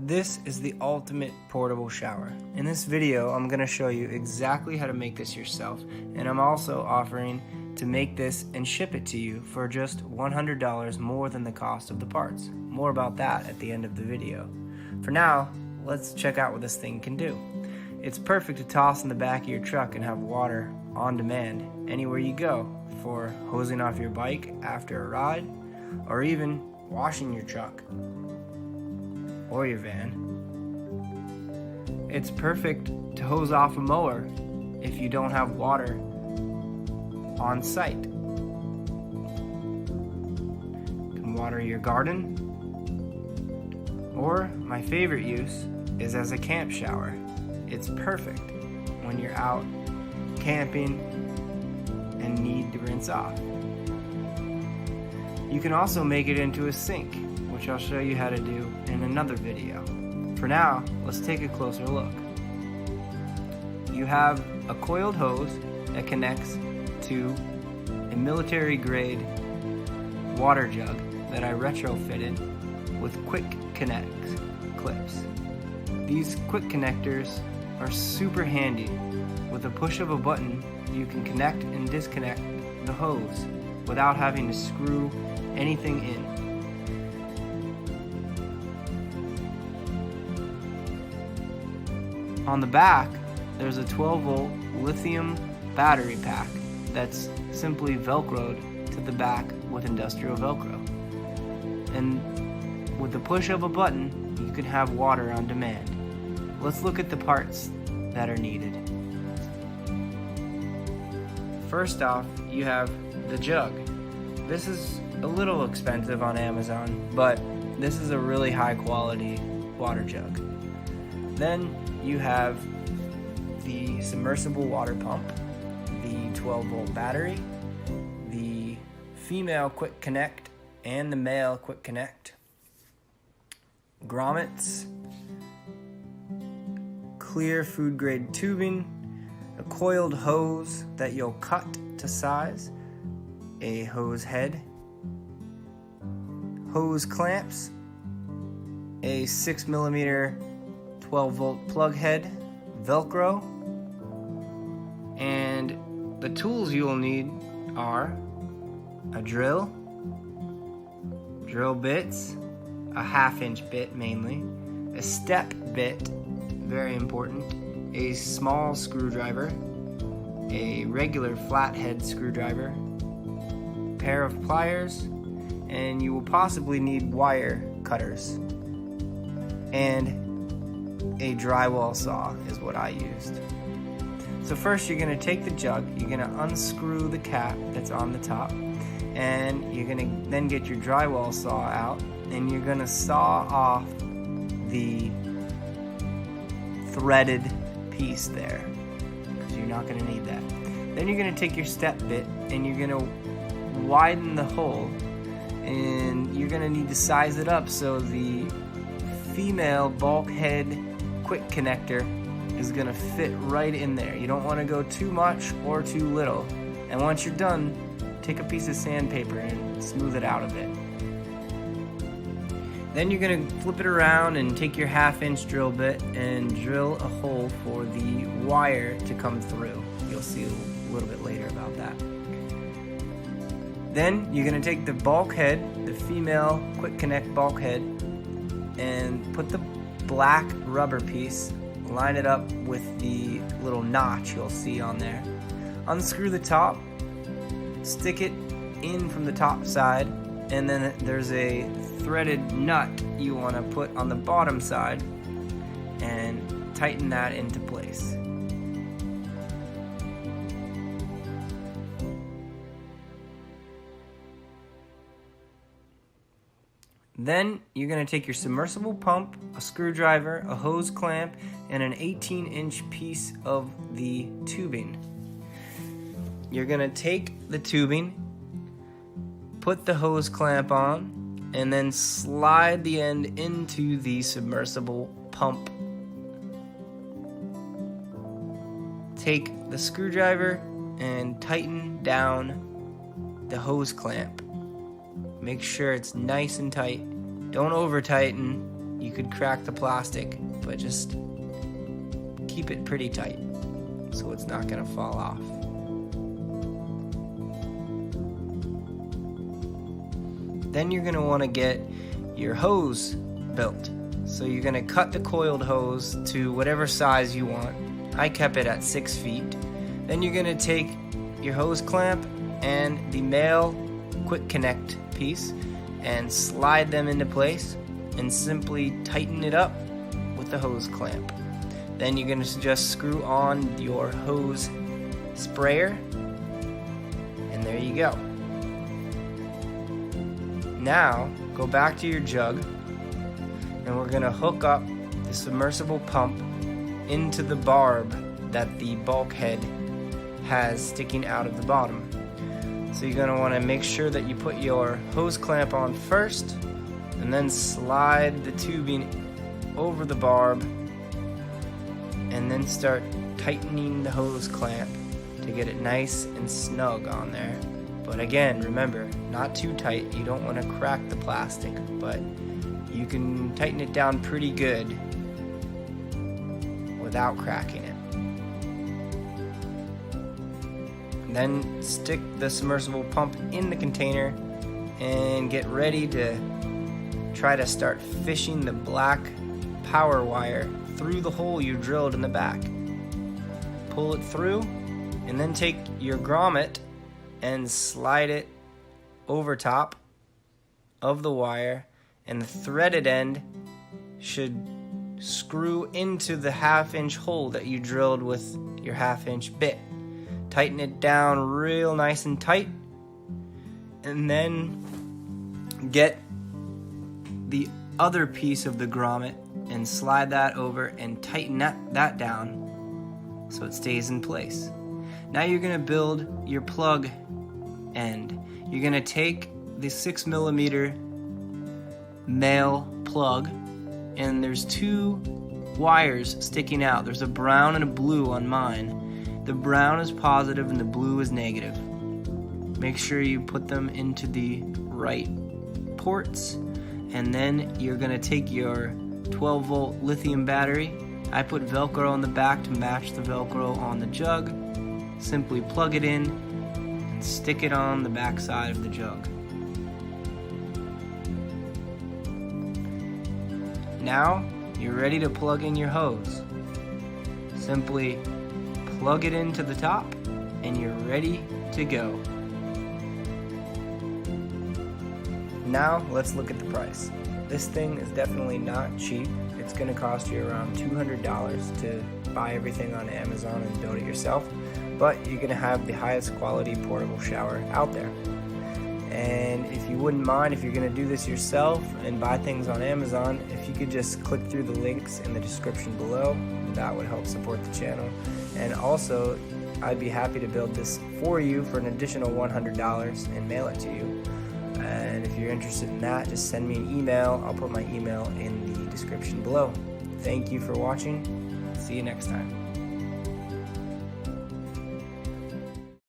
This is the ultimate portable shower. In this video, I'm going to show you exactly how to make this yourself, and I'm also offering to make this and ship it to you for just $100 more than the cost of the parts. More about that at the end of the video. For now, let's check out what this thing can do. It's perfect to toss in the back of your truck and have water on demand anywhere you go for hosing off your bike after a ride, or even washing your truck or your van. It's perfect to hose off a mower if you don't have water on site. You can water your garden, or my favorite use is as a camp shower. It's perfect when you're out camping and need to rinse off. You can also make it into a sink, which I'll show you how to do in another video. For now, let's take a closer look. You have a coiled hose that connects to a military grade water jug that I retrofitted with quick connect clips. These quick connectors are super handy. With a push of a button, you can connect and disconnect the hose without having to screw anything in. On the back, there's a 12-volt lithium battery pack that's simply Velcroed to the back with industrial Velcro. And with the push of a button, you can have water on demand. Let's look at the parts that are needed. First off, you have the jug. This is a little expensive on Amazon, but this is a really high quality water jug. Then you have the submersible water pump, the 12-volt battery, the female quick connect and the male quick connect, grommets, clear food grade tubing, a coiled hose that you'll cut to size, a hose head, hose clamps, a 6mm 12-volt plug head, Velcro, and the tools you will need are a drill bits, a 1/2-inch bit mainly, a step bit, very important, a small screwdriver, a regular flathead screwdriver, pair of pliers, and you will possibly need wire cutters, and a drywall saw is what I used. So first you're going to take the jug, you're going to unscrew the cap that's on the top, and you're going to then get your drywall saw out, and you're going to saw off the threaded piece there, because you're not going to need that. Then you're going to take your step bit and you're going to widen the hole, and you're going to need to size it up so the female bulkhead quick connector is going to fit right in there. You don't want to go too much or too little. And once you're done, take a piece of sandpaper and smooth it out a bit. Then you're going to flip it around and take your 1/2-inch drill bit and drill a hole for the wire to come through. You'll see a little bit later about that. Then you're going to take the bulkhead, the female quick connect bulkhead, and put the black rubber piece, line it up with the little notch you'll see on there. Unscrew the top, stick it in from the top side, and then there's a threaded nut you want to put on the bottom side and tighten that into place. Then you're going to take your submersible pump, a screwdriver, a hose clamp, and an 18-inch piece of the tubing. You're going to take the tubing, put the hose clamp on, and then slide the end into the submersible pump. Take the screwdriver and tighten down the hose clamp. Make sure it's nice and tight. Don't over tighten You could crack the plastic, but just keep it pretty tight so it's not going to fall off. Then you're going to want to get your hose built. So you're going to cut the coiled hose to whatever size you want. I kept it at 6 feet. Then you're going to take your hose clamp and the male quick connect piece and slide them into place and simply tighten it up with the hose clamp. Then you're going to just screw on your hose sprayer, and there you go. Now go back to your jug, and we're going to hook up the submersible pump into the barb that the bulkhead has sticking out of the bottom. So you're going to want to make sure that you put your hose clamp on first, and then slide the tubing over the barb, and then start tightening the hose clamp to get it nice and snug on there. But again, remember, not too tight. You don't want to crack the plastic, but you can tighten it down pretty good without cracking it. Then stick the submersible pump in the container and get ready to try to start fishing the black power wire through the hole you drilled in the back. Pull it through, and then take your grommet and slide it over top of the wire, and the threaded end should screw into the 1/2-inch hole that you drilled with your 1/2-inch bit. Tighten it down real nice and tight, and then get the other piece of the grommet and slide that over and tighten that down so it stays in place. Now you're going to build your plug end. You're going to take the 6mm male plug, and there's 2 wires sticking out. There's a brown and a blue on mine. The brown is positive and the blue is negative. Make sure you put them into the right ports, and then you're going to take your 12-volt lithium battery. I put Velcro on the back to match the Velcro on the jug. Simply plug it in and stick it on the back side of the jug. Now you're ready to plug in your hose. Simply plug it into the top and you're ready to go. Now let's look at the price. This thing is definitely not cheap. It's going to cost you around $200 to buy everything on Amazon and build it yourself, but you're going to have the highest quality portable shower out there. And if you wouldn't mind, if you're going to do this yourself and buy things on Amazon, if you could just click through the links in the description below, that would help support the channel. And also, I'd be happy to build this for you for an additional $100 and mail it to you. And if you're interested in that, just send me an email. I'll put my email in the description below. Thank you for watching. See you next time.